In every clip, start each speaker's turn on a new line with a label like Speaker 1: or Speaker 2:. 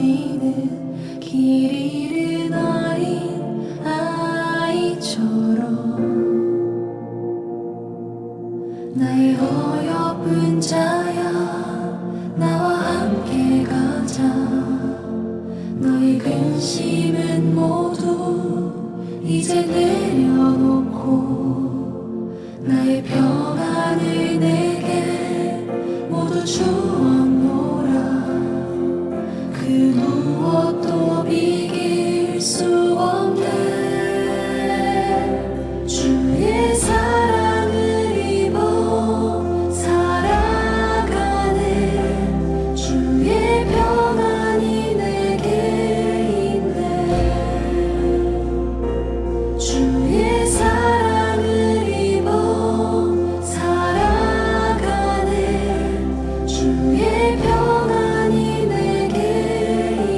Speaker 1: 뛰는 길 잃은 어린 아이처럼 나의 어여쁜 자야 나와 함께 가자. 너의 근심은 모두 이제 내려놓고 나의 평안을 내게 모두 주었노라. 그 무엇도 비길 수 없네. 주의 사랑을 입어 살아가네. 주의 평안이 내게 있네. 주의 사랑을 입어 살아가네. 주의 평안이 내게 있네.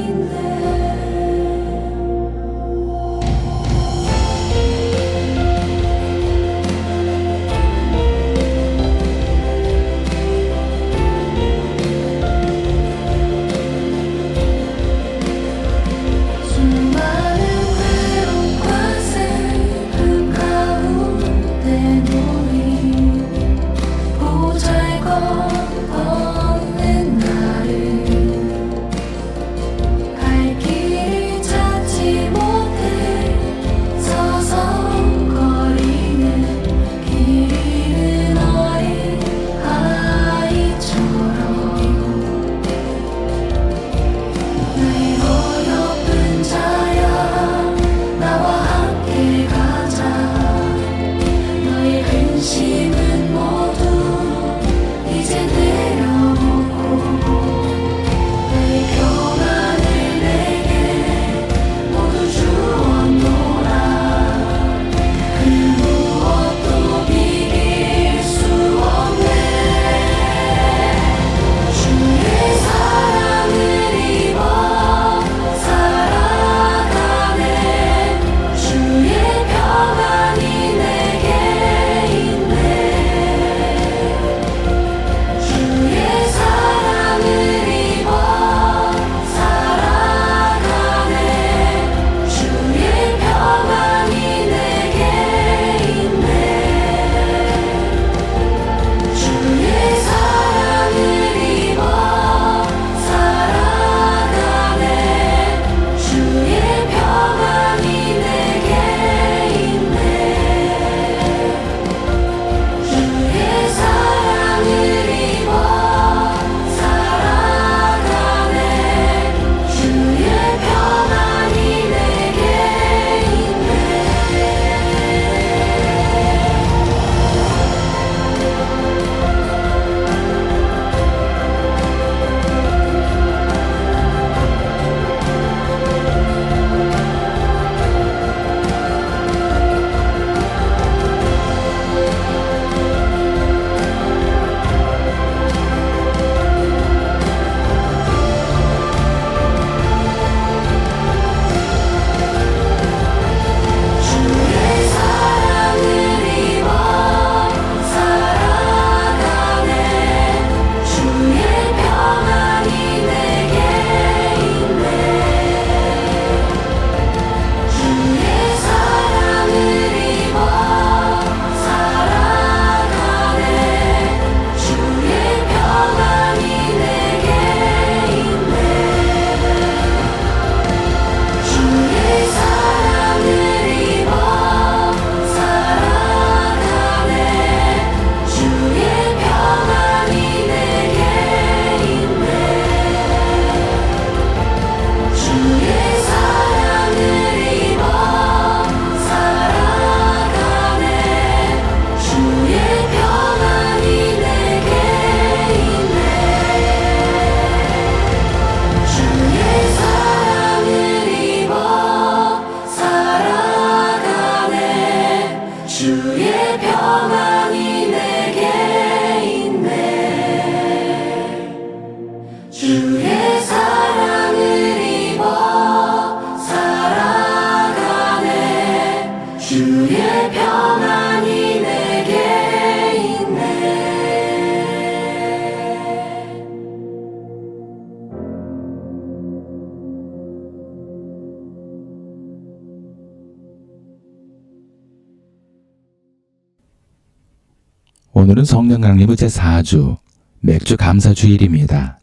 Speaker 2: 오늘은 성령 강림의 제4주 맥주 감사 주일입니다.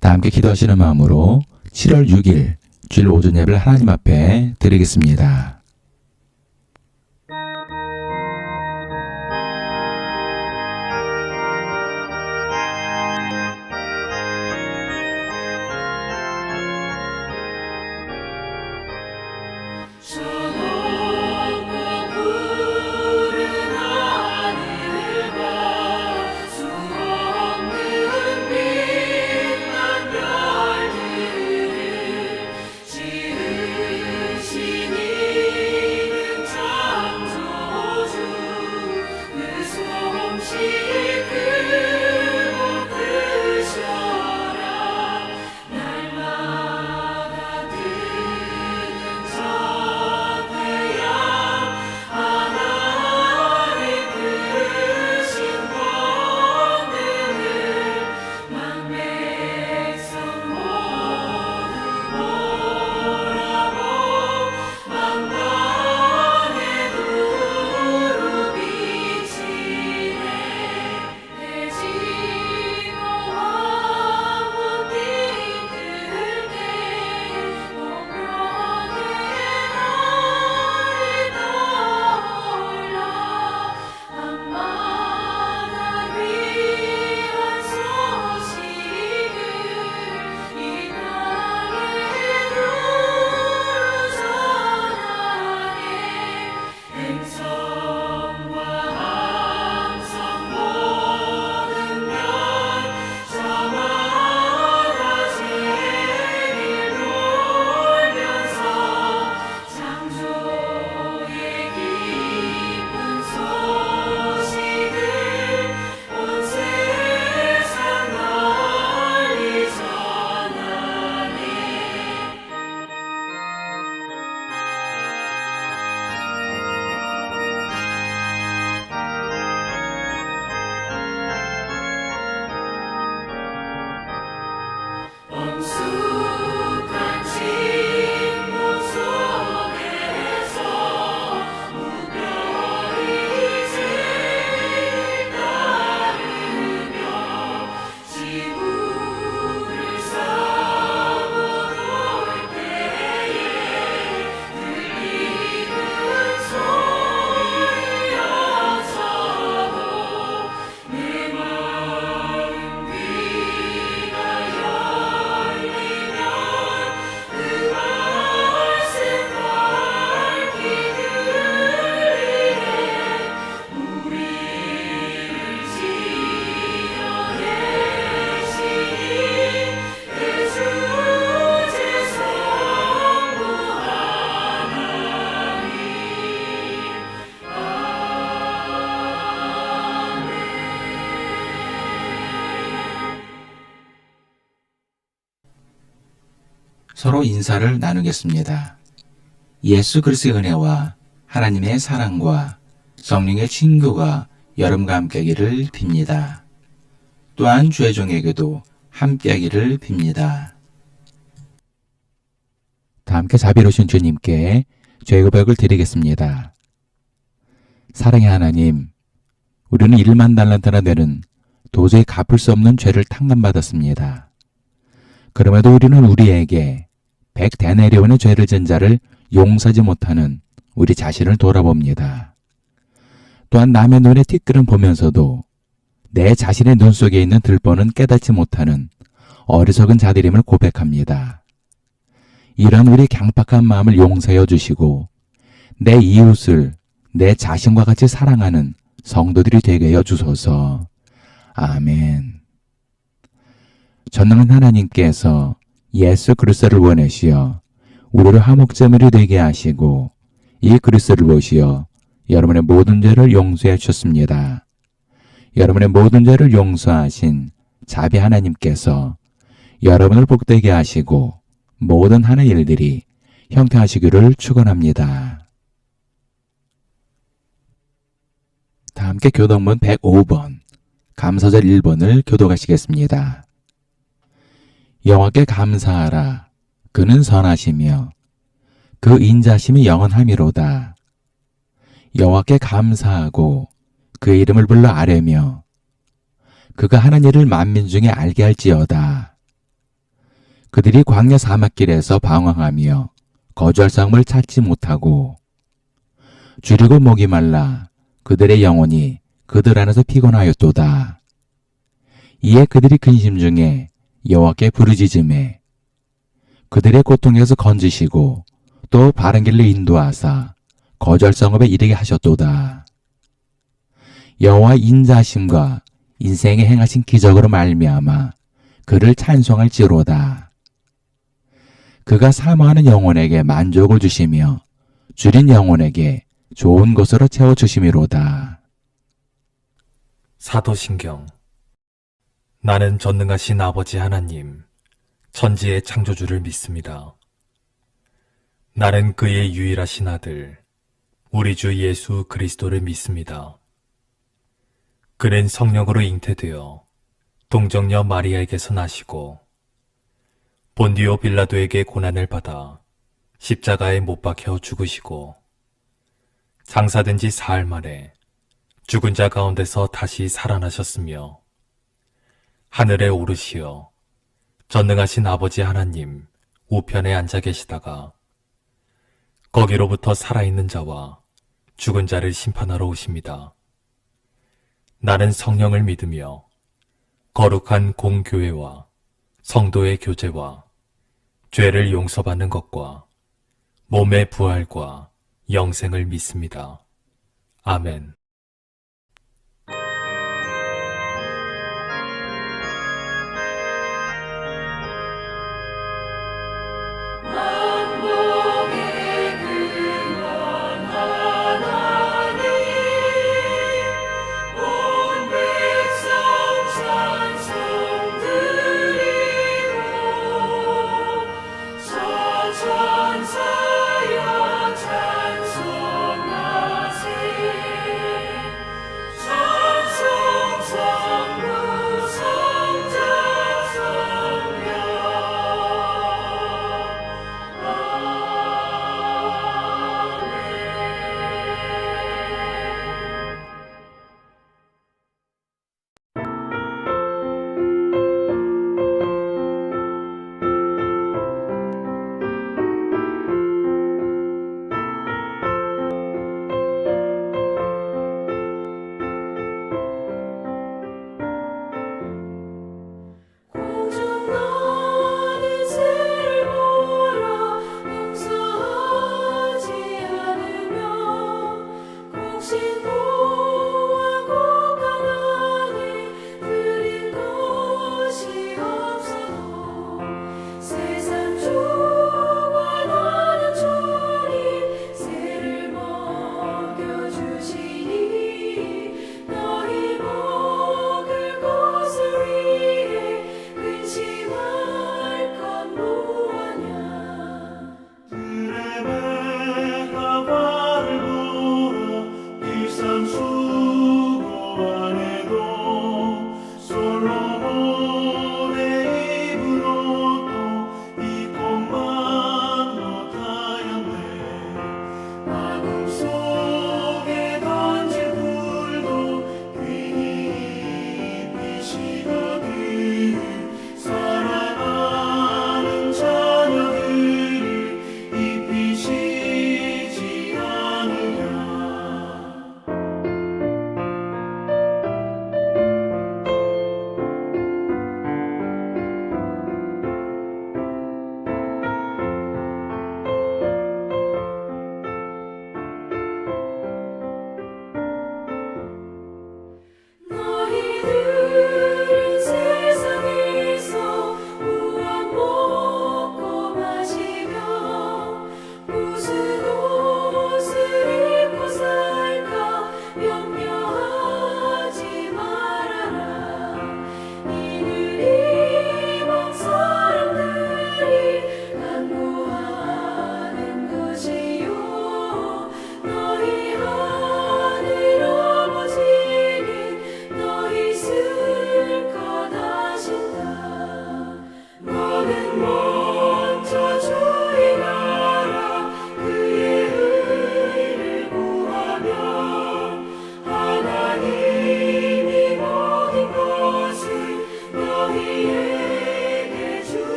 Speaker 2: 다 함께 기도하시는 마음으로 7월 6일 주일 오전 예배를 하나님 앞에 드리겠습니다. 서로 인사를 나누겠습니다. 예수 그리스도의 은혜와 하나님의 사랑과 성령의 친교가 여러분과 함께하기를 빕니다. 또한 주의 종에게도 함께하기를 빕니다. 다 함께 자비로우신 주님께 죄의 고백을 드리겠습니다. 사랑의 하나님, 우리는 1만 달란트나 되는 도저히 갚을 수 없는 죄를 탕감받았습니다. 그럼에도 우리는 우리에게 100데나리온의 죄를 진 자를 용서하지 못하는 우리 자신을 돌아봅니다. 또한 남의 눈에 티끌은 보면서도 내 자신의 눈 속에 있는 들보는 깨닫지 못하는 어리석은 자들임을 고백합니다. 이런 우리 강팍한 마음을 용서해 주시고 내 이웃을 내 자신과 같이 사랑하는 성도들이 되게 하여 주소서. 아멘. 전능한 하나님께서 예수 그리스도를 보내시어 우리를 화목제물이 되게 하시고 이 그리스도를 보시어 여러분의 모든 죄를 용서해 주셨습니다. 여러분의 모든 죄를 용서하신 자비 하나님께서 여러분을 복되게 하시고 모든 하는 일들이 형통하시기를 축원합니다. 다 함께 교동문 105번 감사절 1번을 교독하시겠습니다. 여호와께 감사하라. 그는 선하시며 그 인자심이 영원함이로다. 여호와께 감사하고 그의 이름을 불러 아뢰며 그가 하는 일을 만민 중에 알게 할지어다. 그들이 광야 사막길에서 방황하며 거주할 성을 찾지 못하고 줄이고 목이 말라 그들의 영혼이 그들 안에서 피곤하였도다. 이에 그들이 근심 중에 여호와께 부르짖음에 그들의 고통에서 건지시고 또 바른 길로 인도하사 거주할 성읍에 이르게 하셨도다. 여호와 인자하심과 인생에 행하신 기적으로 말미암아 그를 찬송할지로다. 그가 사모하는 영혼에게 만족을 주시며 줄인 영혼에게 좋은 것으로 채워주심이로다.
Speaker 3: 사도신경. 나는 전능하신 아버지 하나님, 천지의 창조주를 믿습니다. 나는 그의 유일하신 아들, 우리 주 예수 그리스도를 믿습니다. 그는 성령으로 잉태되어 동정녀 마리아에게서 나시고 본디오 빌라도에게 고난을 받아 십자가에 못 박혀 죽으시고 장사된 지 사흘 만에 죽은 자 가운데서 다시 살아나셨으며 하늘에 오르시어 전능하신 아버지 하나님 우편에 앉아 계시다가 거기로부터 살아있는 자와 죽은 자를 심판하러 오십니다. 나는 성령을 믿으며 거룩한 공교회와 성도의 교제와 죄를 용서받는 것과 몸의 부활과 영생을 믿습니다. 아멘.
Speaker 1: 만복의 근원 하나님 온 백성 찬송 드리고 서천사여 찬송하세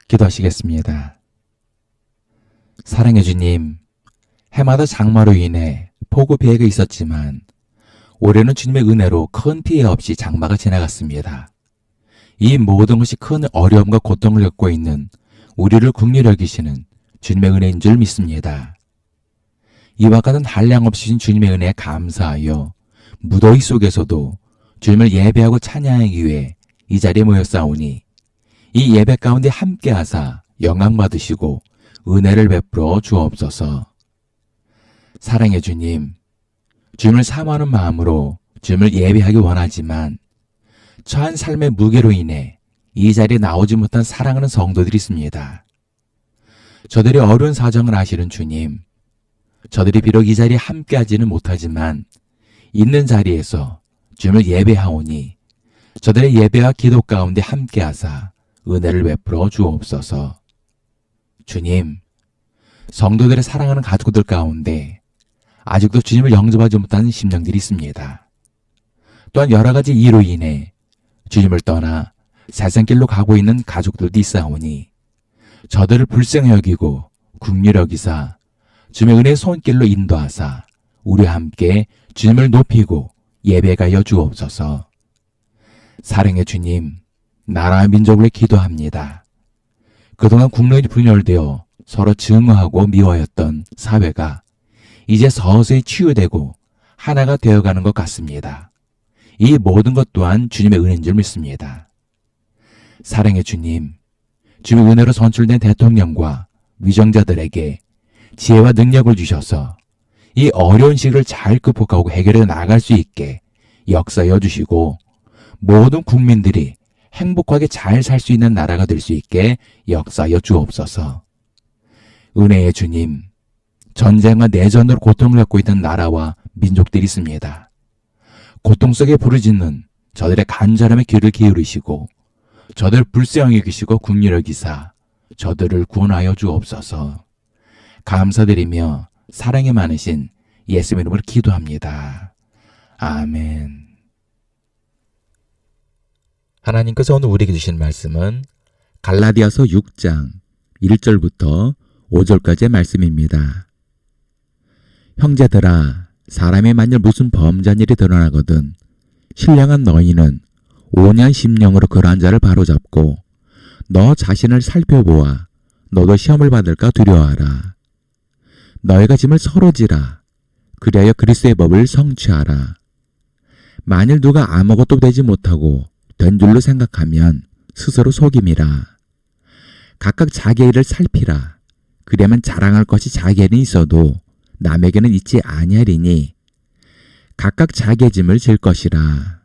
Speaker 2: 기도하시겠습니다. 사랑해 주님, 해마다 장마로 인해 폭우 피해가 있었지만 올해는 주님의 은혜로 큰 피해 없이 장마가 지나갔습니다. 이 모든 것이 큰 어려움과 고통을 겪고 있는 우리를 긍휼히 여기시는 주님의 은혜인 줄 믿습니다. 이와 같은 한량없이 주신 주님의 은혜에 감사하여 무더위 속에서도 주님을 예배하고 찬양하기 위해 이 자리에 모였사오니 이 예배 가운데 함께하사 영광 받으시고 은혜를 베풀어 주옵소서. 사랑해 주님, 주님을 사모하는 마음으로 주님을 예배하기 원하지만 처한 삶의 무게로 인해 이 자리에 나오지 못한 사랑하는 성도들이 있습니다. 저들의 어려운 사정을 아시는 주님, 저들이 비록 이 자리에 함께하지는 못하지만 있는 자리에서 주님을 예배하오니 저들의 예배와 기도 가운데 함께하사 은혜를 베풀어 주옵소서. 주님, 성도들의 사랑하는 가족들 가운데 아직도 주님을 영접하지 못하는 심령들이 있습니다. 또한 여러 가지 이유로 인해 주님을 떠나 세상길로 가고 있는 가족들도 있사오니 저들을 불쌍히 여기고 긍휼히 여기사 주님의 은혜의 손길로 인도하사 우리와 함께 주님을 높이고 예배가여 주옵소서. 사랑의 주님, 나라와 민족을 위해 기도합니다. 그동안 국론이 분열되어 서로 증오하고 미워했던 사회가 이제 서서히 치유되고 하나가 되어가는 것 같습니다. 이 모든 것 또한 주님의 은혜인 줄 믿습니다. 사랑의 주님, 주님의 은혜로 선출된 대통령과 위정자들에게 지혜와 능력을 주셔서 이 어려운 시기를 잘 극복하고 해결해 나갈 수 있게 역사여 주시고 모든 국민들이 행복하게 잘 살 수 있는 나라가 될 수 있게 역사여 주옵소서. 은혜의 주님, 전쟁과 내전으로 고통을 겪고 있는 나라와 민족들이 있습니다. 고통 속에 부르짖는 저들의 간절함에 귀를 기울이시고 저들을 불쌍히 여기시고 긍휼히 여기사 저들을 구원하여 주옵소서. 감사드리며 사랑이 많으신 예수님 이름으로 기도합니다. 아멘. 하나님께서 오늘 우리에게 주신 말씀은 갈라디아서 6장 1절부터 5절까지의 말씀입니다. 형제들아, 사람이 만일 무슨 범죄한 일이 드러나거든 신령한 너희는 5년 심령으로 그러한 자를 바로잡고 너 자신을 살펴보아 너도 시험을 받을까 두려워하라. 너희가 짐을 서로 지라. 그리하여 그리스도의 법을 성취하라. 만일 누가 아무것도 되지 못하고 된 줄로 생각하면 스스로 속임이라. 각각 자기의 일을 살피라. 그러면 자랑할 것이 자기에는 있어도 남에게는 있지 아니하리니 각각 자기의 짐을 질 것이라.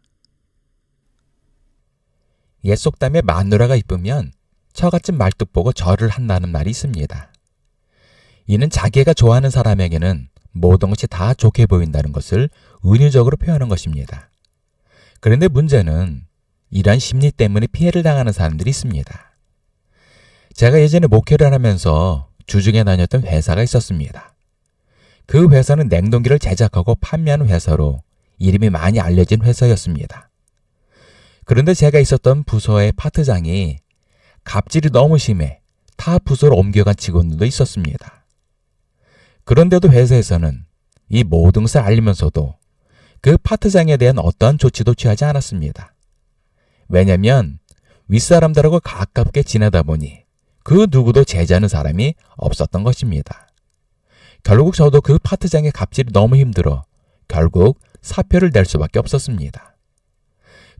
Speaker 2: 옛 속담에 마누라가 이쁘면 처갓집 말뚝 보고 절을 한다는 말이 있습니다. 이는 자기가 좋아하는 사람에게는 모든 것이 다 좋게 보인다는 것을 은유적으로 표현한 것입니다. 그런데 문제는 이러한 심리 때문에 피해를 당하는 사람들이 있습니다. 제가 예전에 목회를 하면서 주중에 다녔던 회사가 있었습니다. 그 회사는 냉동기를 제작하고 판매하는 회사로 이름이 많이 알려진 회사였습니다. 그런데 제가 있었던 부서의 파트장이 갑질이 너무 심해 타 부서로 옮겨간 직원들도 있었습니다. 그런데도 회사에서는 이 모든 것을 알리면서도 그 파트장에 대한 어떠한 조치도 취하지 않았습니다. 왜냐하면 윗사람들하고 가깝게 지내다 보니 그 누구도 제지하는 사람이 없었던 것입니다. 결국 저도 그 파트장의 갑질이 너무 힘들어 결국 사표를 낼 수밖에 없었습니다.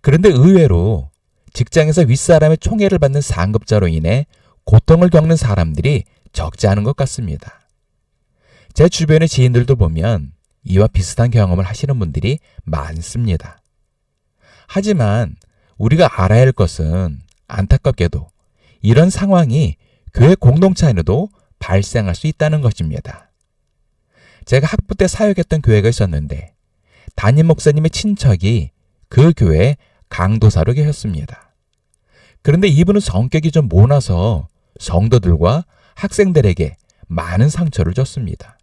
Speaker 2: 그런데 의외로 직장에서 윗사람의 총애를 받는 상급자로 인해 고통을 겪는 사람들이 적지 않은 것 같습니다. 제 주변의 지인들도 보면 이와 비슷한 경험을 하시는 분들이 많습니다. 하지만 우리가 알아야 할 것은 안타깝게도 이런 상황이 교회 공동체 안에도 발생할 수 있다는 것입니다. 제가 학부 때 사역했던 교회가 있었는데 담임 목사님의 친척이 그 교회에 강도사로 계셨습니다. 그런데 이분은 성격이 좀 모나서 성도들과 학생들에게 많은 상처를 줬습니다.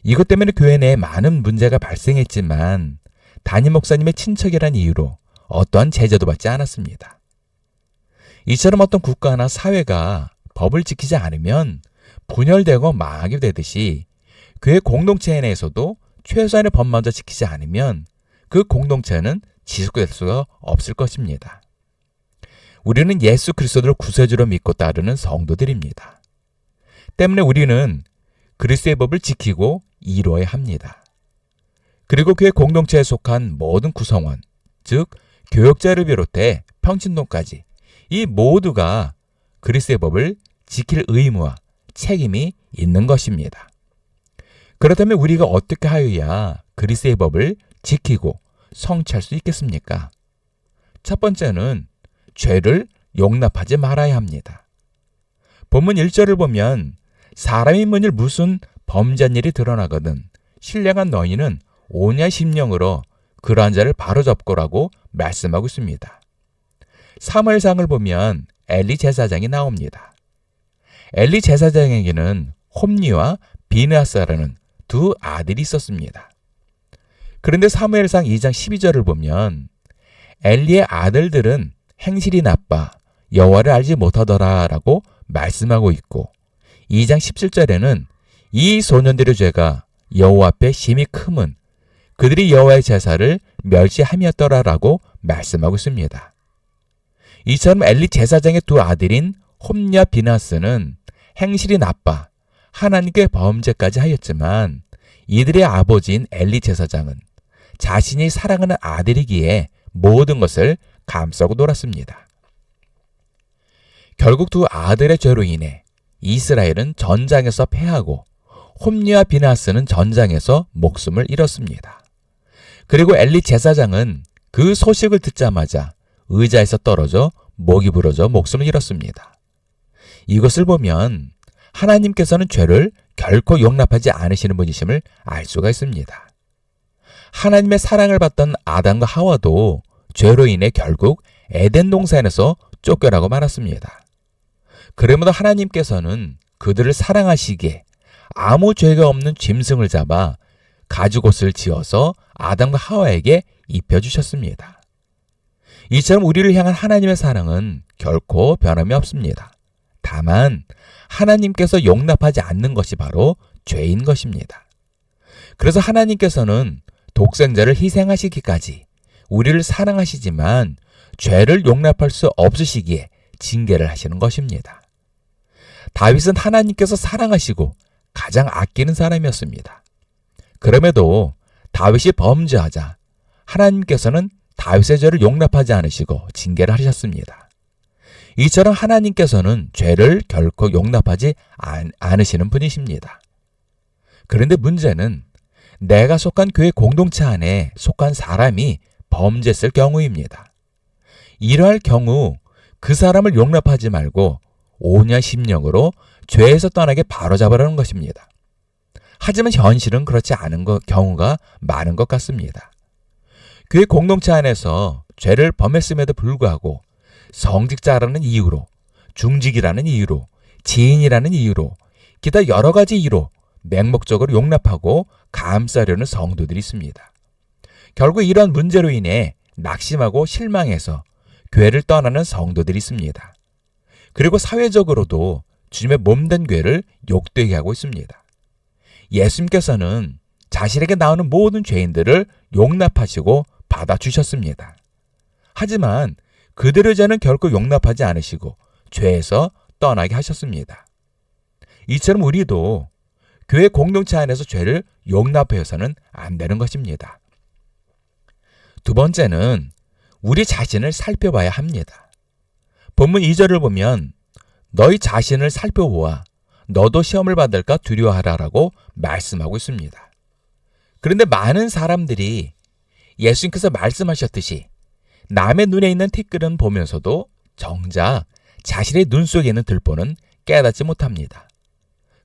Speaker 2: 이것 때문에 교회 내에 많은 문제가 발생했지만 담임 목사님의 친척이란 이유로 어떠한 제재도 받지 않았습니다. 이처럼 어떤 국가나 사회가 법을 지키지 않으면 분열되고 망하게 되듯이 교회 공동체 내에서도 최소한의 법마저 지키지 않으면 그 공동체는 지속될 수가 없을 것입니다. 우리는 예수 그리스도를 구세주로 믿고 따르는 성도들입니다. 때문에 우리는 그리스도의 법을 지키고 이루어야 합니다. 그리고 교회 공동체에 속한 모든 구성원, 즉 교역자를 비롯해 평신도까지 이 모두가 그리스도의 법을 지킬 의무와 책임이 있는 것입니다. 그렇다면 우리가 어떻게 하여야 그리스도의 법을 지키고 성취할 수 있겠습니까? 첫 번째는 죄를 용납하지 말아야 합니다. 본문 1절을 보면 사람이 만일 무슨 범죄한 일이 드러나거든 신령한 너희는 오냐 심령으로 그러한 자를 바로잡고라고 말씀하고 있습니다. 사무엘상을 보면 엘리 제사장이 나옵니다. 엘리 제사장에게는 홈리와 비느하스라는 두 아들이 있었습니다. 그런데 사무엘상 2장 12절을 보면 엘리의 아들들은 행실이 나빠 여호와를 알지 못하더라라고 말씀하고 있고 2장 17절에는 이 소년들의 죄가 여호와 앞에 심히 크면 그들이 여호와의 제사를 멸시함이었더라라고 말씀하고 있습니다. 이처럼 엘리 제사장의 두 아들인 홈리와 비느하스는 행실이 나빠 하나님께 범죄까지 하였지만 이들의 아버지인 엘리 제사장은 자신이 사랑하는 아들이기에 모든 것을 감싸고 놀았습니다. 결국 두 아들의 죄로 인해 이스라엘은 전장에서 패하고 홈리와 비느하스는 전장에서 목숨을 잃었습니다. 그리고 엘리 제사장은 그 소식을 듣자마자 의자에서 떨어져 목이 부러져 목숨을 잃었습니다. 이것을 보면 하나님께서는 죄를 결코 용납하지 않으시는 분이심을 알 수가 있습니다. 하나님의 사랑을 받던 아담과 하와도 죄로 인해 결국 에덴 동산에서 쫓겨나고 말았습니다. 그러므로 하나님께서는 그들을 사랑하시기에 아무 죄가 없는 짐승을 잡아 가죽옷을 지어서 아담과 하와에게 입혀주셨습니다. 이처럼 우리를 향한 하나님의 사랑은 결코 변함이 없습니다. 다만 하나님께서 용납하지 않는 것이 바로 죄인 것입니다. 그래서 하나님께서는 독생자를 희생하시기까지 우리를 사랑하시지만 죄를 용납할 수 없으시기에 징계를 하시는 것입니다. 다윗은 하나님께서 사랑하시고 가장 아끼는 사람이었습니다. 그럼에도 다윗이 범죄하자 하나님께서는 다윗의 죄를 용납하지 않으시고 징계를 하셨습니다. 이처럼 하나님께서는 죄를 결코 용납하지 않으시는 분이십니다. 그런데 문제는 내가 속한 교회 공동체 안에 속한 사람이 범죄했을 경우입니다. 이러할 경우 그 사람을 용납하지 말고 오냐 심령으로 죄에서 떠나게 바로잡으라는 것입니다. 하지만 현실은 그렇지 않은 경우가 많은 것 같습니다. 교회 공동체 안에서 죄를 범했음에도 불구하고 성직자라는 이유로, 중직이라는 이유로, 지인이라는 이유로, 기타 여러 가지 이유로 맹목적으로 용납하고 감싸려는 성도들이 있습니다. 결국 이런 문제로 인해 낙심하고 실망해서 교회를 떠나는 성도들이 있습니다. 그리고 사회적으로도 주님의 몸된 교회를 욕되게 하고 있습니다. 예수님께서는 자신에게 나오는 모든 죄인들을 용납하시고 받아주셨습니다. 하지만 그들의 죄는 결코 용납하지 않으시고 죄에서 떠나게 하셨습니다. 이처럼 우리도 교회 공동체 안에서 죄를 용납해서는 안 되는 것입니다. 두 번째는 우리 자신을 살펴봐야 합니다. 본문 2절을 보면 너희 자신을 살펴보아 너도 시험을 받을까 두려워하라라고 말씀하고 있습니다. 그런데 많은 사람들이 예수님께서 말씀하셨듯이 남의 눈에 있는 티끌은 보면서도 정작 자신의 눈 속에 있는 들보는 깨닫지 못합니다.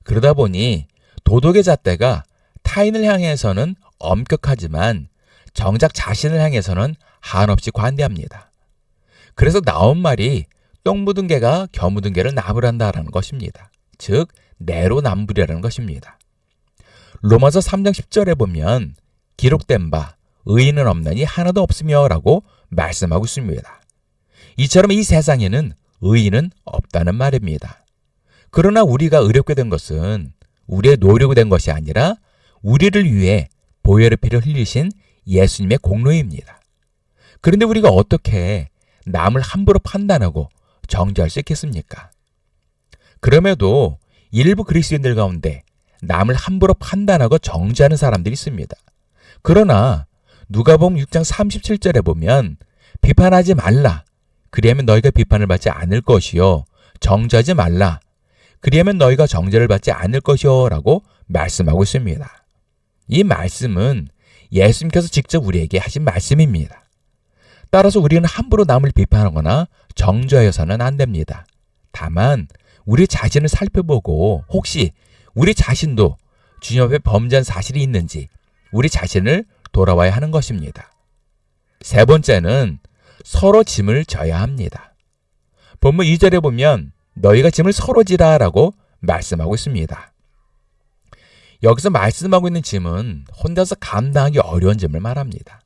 Speaker 2: 그러다 보니 도덕의 잣대가 타인을 향해서는 엄격하지만 정작 자신을 향해서는 한없이 관대합니다. 그래서 나온 말이 똥 묻은 개가 겨 묻은 개를 나무란다라는 것입니다. 즉 내로남불이라는 것입니다. 로마서 3장 10절에 보면 기록된 바 의인은 없나니 하나도 없으며 라고 말씀하고 있습니다. 이처럼 이 세상에는 의인은 없다는 말입니다. 그러나 우리가 의롭게 된 것은 우리의 노력이 된 것이 아니라 우리를 위해 보혈의 피를 흘리신 예수님의 공로입니다. 그런데 우리가 어떻게 남을 함부로 판단하고 정죄할 수 있겠습니까? 그럼에도 일부 그리스도인들 가운데 남을 함부로 판단하고 정죄하는 사람들이 있습니다. 그러나 누가복음 6장 37절에 보면 비판하지 말라. 그리하면 너희가 비판을 받지 않을 것이요. 정죄하지 말라. 그리하면 너희가 정죄를 받지 않을 것이요. 라고 말씀하고 있습니다. 이 말씀은 예수님께서 직접 우리에게 하신 말씀입니다. 따라서 우리는 함부로 남을 비판하거나 정죄해서는 안 됩니다. 다만 우리 자신을 살펴보고 혹시 우리 자신도 주님 앞에 범죄한 사실이 있는지 우리 자신을 돌아와야 하는 것입니다. 세 번째는 서로 짐을 져야 합니다. 본문 2절에 보면 너희가 짐을 서로 지라 라고 말씀하고 있습니다. 여기서 말씀하고 있는 짐은 혼자서 감당하기 어려운 짐을 말합니다.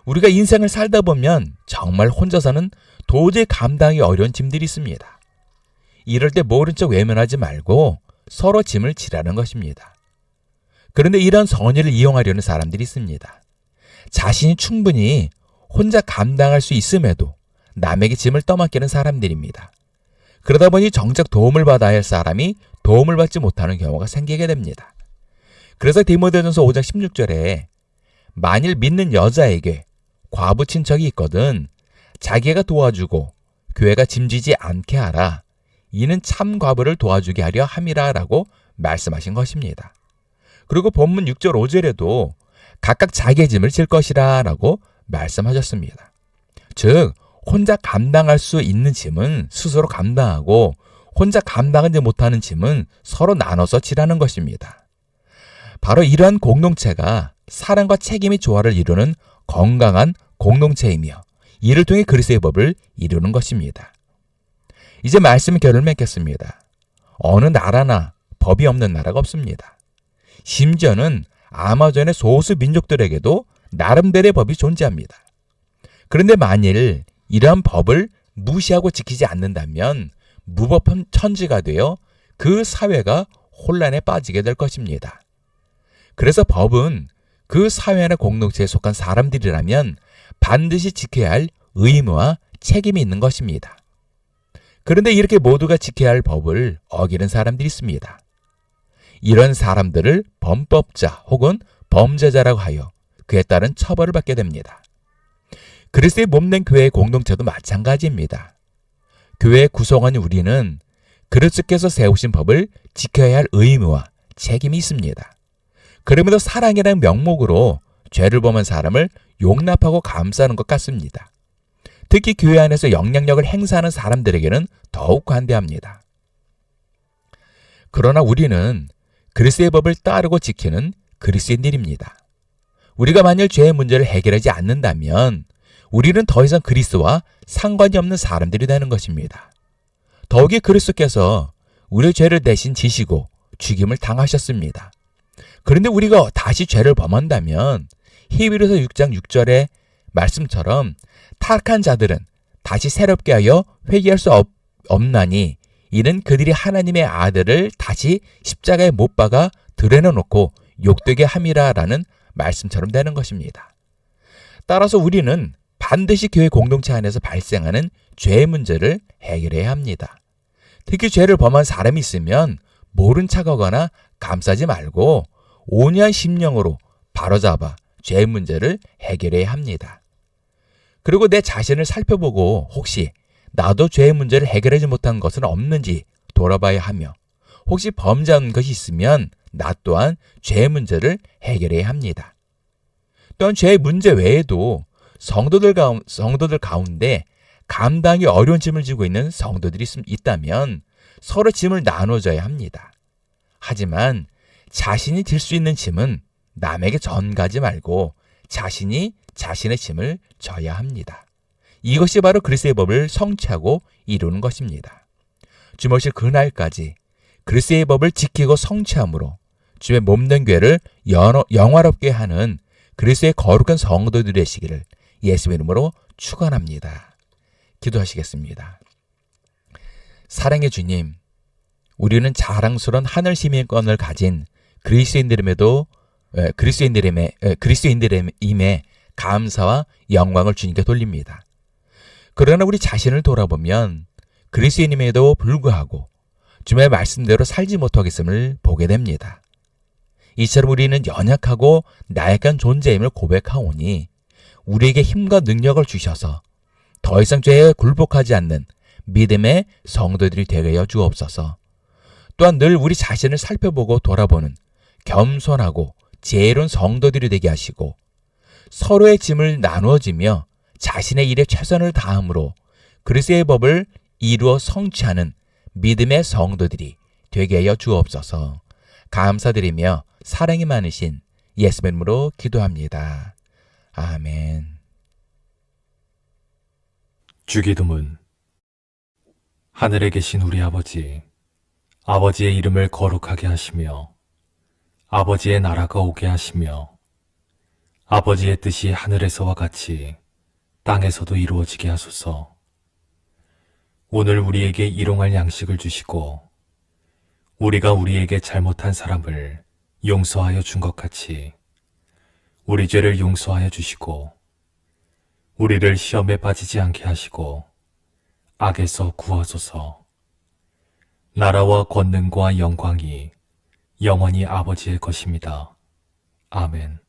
Speaker 2: 우리가 인생을 살다 보면 정말 혼자서는 도저히 감당하기 어려운 짐들이 있습니다. 이럴 때 모른 척 외면하지 말고 서로 짐을 지라는 것입니다. 그런데 이런 선의를 이용하려는 사람들이 있습니다. 자신이 충분히 혼자 감당할 수 있음에도 남에게 짐을 떠맡기는 사람들입니다. 그러다 보니 정작 도움을 받아야 할 사람이 도움을 받지 못하는 경우가 생기게 됩니다. 그래서 디모데전서 5장 16절에 만일 믿는 여자에게 과부 친척이 있거든 자기가 도와주고 교회가 짐지지 않게 하라. 이는 참 과부를 도와주게 하려 함이라 라고 말씀하신 것입니다. 그리고 본문 6절 5절에도 각각 자기의 짐을 질 것이라 라고 말씀하셨습니다. 즉 혼자 감당할 수 있는 짐은 스스로 감당하고 혼자 감당하지 못하는 짐은 서로 나눠서 지라는 것입니다. 바로 이러한 공동체가 사랑과 책임의 조화를 이루는 건강한 공동체이며 이를 통해 그리스도의 법을 이루는 것입니다. 이제 말씀의 결을 맺겠습니다. 어느 나라나 법이 없는 나라가 없습니다. 심지어는 아마존의 소수 민족들에게도 나름대로의 법이 존재합니다. 그런데 만일 이러한 법을 무시하고 지키지 않는다면 무법한 천지가 되어 그 사회가 혼란에 빠지게 될 것입니다. 그래서 법은 그 사회나 공동체에 속한 사람들이라면 반드시 지켜야 할 의무와 책임이 있는 것입니다. 그런데 이렇게 모두가 지켜야 할 법을 어기는 사람들이 있습니다. 이런 사람들을 범법자 혹은 범죄자라고 하여 그에 따른 처벌을 받게 됩니다. 그리스도의 몸된 교회의 공동체도 마찬가지입니다. 교회의 구성원인 우리는 그리스도께서 세우신 법을 지켜야 할 의무와 책임이 있습니다. 그럼에도 사랑이라는 명목으로 죄를 범한 사람을 용납하고 감싸는 것 같습니다. 특히 교회 안에서 영향력을 행사하는 사람들에게는 더욱 관대합니다. 그러나 우리는 그리스도의 법을 따르고 지키는 그리스도인들입니다. 우리가 만일 죄의 문제를 해결하지 않는다면 우리는 더 이상 그리스도와 상관이 없는 사람들이 되는 것입니다. 더욱이 그리스도께서 우리의 죄를 대신 지시고 죽임을 당하셨습니다. 그런데 우리가 다시 죄를 범한다면 히브리서 6장 6절의 말씀처럼 타락한 자들은 다시 새롭게 하여 회개할 수 없나니 이는 그들이 하나님의 아들을 다시 십자가에 못 박아 드러내놓고 욕되게 함이라 라는 말씀처럼 되는 것입니다. 따라서 우리는 반드시 교회 공동체 안에서 발생하는 죄의 문제를 해결해야 합니다. 특히 죄를 범한 사람이 있으면 모른 척하거나 감싸지 말고 온유한 심령으로 바로잡아 죄의 문제를 해결해야 합니다. 그리고 내 자신을 살펴보고 혹시 나도 죄의 문제를 해결하지 못한 것은 없는지 돌아봐야 하며 혹시 범죄한 것이 있으면 나 또한 죄의 문제를 해결해야 합니다. 또한 죄의 문제 외에도 성도들 가운데 감당하기 어려운 짐을 지고 있는 성도들이 있다면 서로 짐을 나눠줘야 합니다. 하지만 자신이 질 수 있는 짐은 남에게 전가지 말고 자신이 자신의 짐을 져야 합니다. 이것이 바로 그리스도의 법을 성취하고 이루는 것입니다. 주님 오실 그날까지 그리스도의 법을 지키고 성취함으로 주의 몸된 교회를 영화롭게 하는 그리스도의 거룩한 성도들이 되시기를 예수의 이름으로 축원합니다. 기도하시겠습니다. 사랑의 주님, 우리는 자랑스러운 하늘 시민권을 가진 그리스도인들임에 감사와 영광을 주님께 돌립니다. 그러나 우리 자신을 돌아보면 그리스도인임에도 불구하고 주님의 말씀대로 살지 못하겠음을 보게 됩니다. 이처럼 우리는 연약하고 나약한 존재임을 고백하오니 우리에게 힘과 능력을 주셔서 더 이상 죄에 굴복하지 않는 믿음의 성도들이 되게 하여 주옵소서. 또한 늘 우리 자신을 살펴보고 돌아보는 겸손하고 지혜로운 성도들이 되게 하시고 서로의 짐을 나누어지며 자신의 일에 최선을 다함으로 그리스도의 법을 이루어 성취하는 믿음의 성도들이 되게 하여 주옵소서. 감사드리며 사랑이 많으신 예수의 이름으로 기도합니다. 아멘.
Speaker 3: 주기도문. 하늘에 계신 우리 아버지, 아버지의 이름을 거룩하게 하시며 아버지의 나라가 오게 하시며 아버지의 뜻이 하늘에서와 같이 땅에서도 이루어지게 하소서. 오늘 우리에게 일용할 양식을 주시고 우리가 우리에게 잘못한 사람을 용서하여 준 것 같이 우리 죄를 용서하여 주시고 우리를 시험에 빠지지 않게 하시고 악에서 구하소서. 나라와 권능과 영광이 영원히 아버지의 것입니다. 아멘.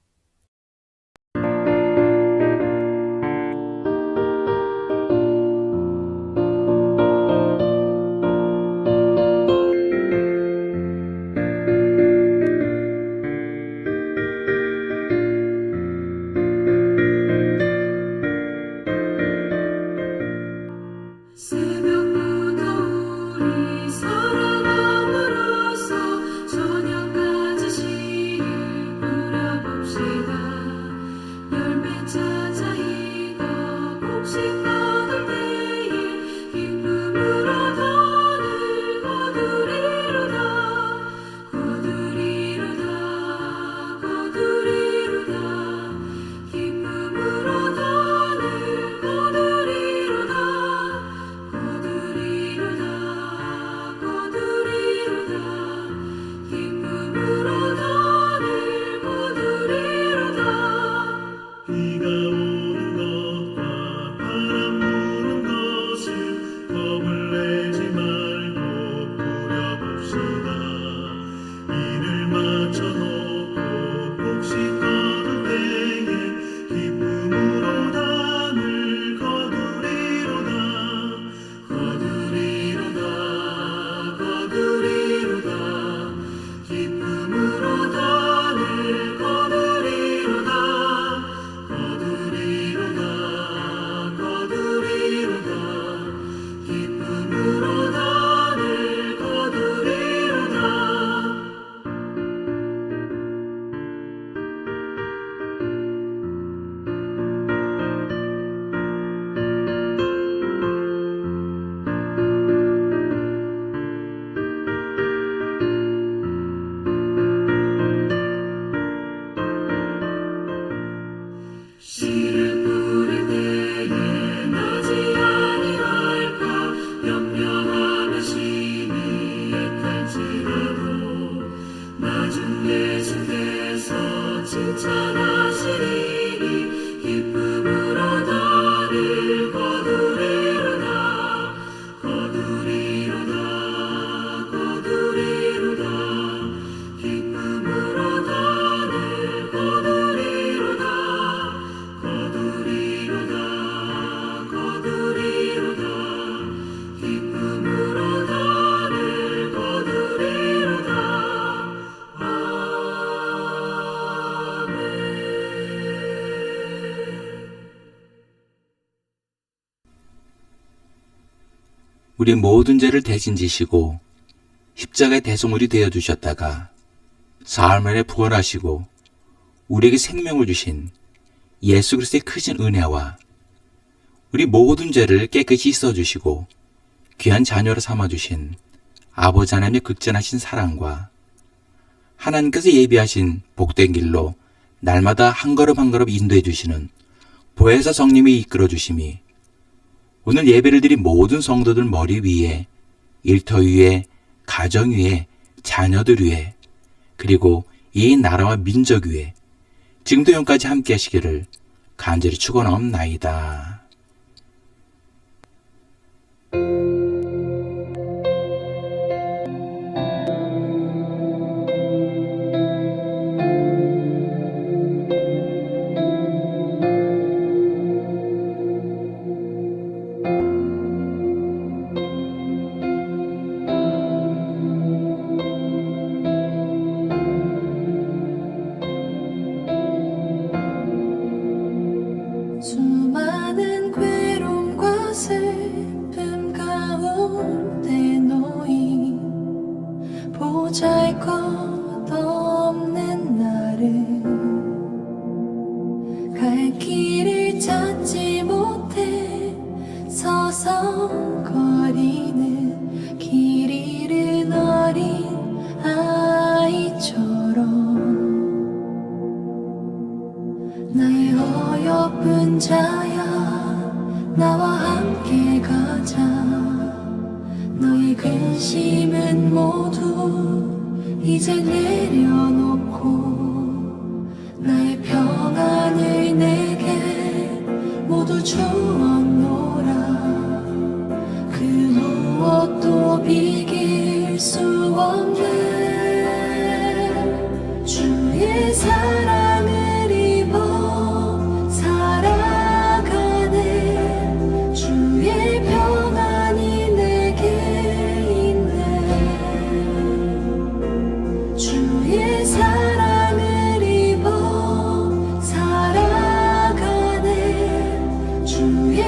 Speaker 1: 새벽부터 우리 살아남으로써 저녁까지 시를 뿌려봅시다. 열매 찾아 익어 곡식 거둘 때에 기쁨으로 돈을 거두리로다. 거두리로다. 거두리로다. 기쁨으로 돈을 거두리로다. 거두리로다. 거두리로다. 기쁨으로 돈을 거두리로다.
Speaker 4: 비가 오는 것과 바람 부는 것을 겁을 내지 말고 뿌려봅시다. 이를 맞춰놓고 곡식 거둘 때에 기쁨으로 단을 거두리로다. 거두리로다. 거두리로다. 기쁨으로 단을 거두리로다. 거두리로다. 거두리로다. 기쁨으로 단을 거두리로다. 씨를 뿌릴 때에 나지 아니할까 염려하며 심히 애탈지라도 나중 예수께서 칭찬하시리니 기쁨으로 너를 거두리로다. 거두리로다. 거두리로다. 기쁨으로 너를 거두리로다. 거두리로다. 거두리로다. 기쁨으로 너를 거두리로다.
Speaker 2: 우리 모든 죄를 대신 지시고 십자가의 대속물이 되어주셨다가 사흘 만에 부활하시고 우리에게 생명을 주신 예수 그리스도의 크신 은혜와 우리 모든 죄를 깨끗이 씻어주시고 귀한 자녀로 삼아주신 아버지 하나님의 극전하신 사랑과 하나님께서 예비하신 복된 길로 날마다 한 걸음 한 걸음 인도해 주시는 보혜사 성령이 이끌어 주심이 오늘 예배를 드린 모든 성도들 머리 위에 일터 위에, 가정 위에, 자녀들 위에, 그리고 이 나라와 민족 위에 지금도 영까지 함께 하시기를 간절히 축원하옵나이다.
Speaker 1: 수많은 괴로움과 슬픔 가운데 놓인 보잘것없는 나를 갈 길을 찾지 못해 서성거리는 길 잃은 어린 아이처럼 나의 어여쁜 자야 나와 함께 가자 너의 근심은 모두 이제 내려놓고 나의 평안을 내게 모두 주었노라 그 무엇도 비길 수 없네 주의 사랑을 입어 살아가네 주의 평안이 내게 있네 주의 사랑을 입어 살아가네 주의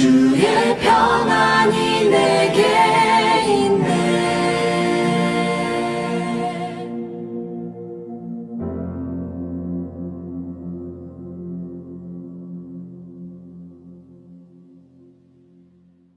Speaker 1: 주의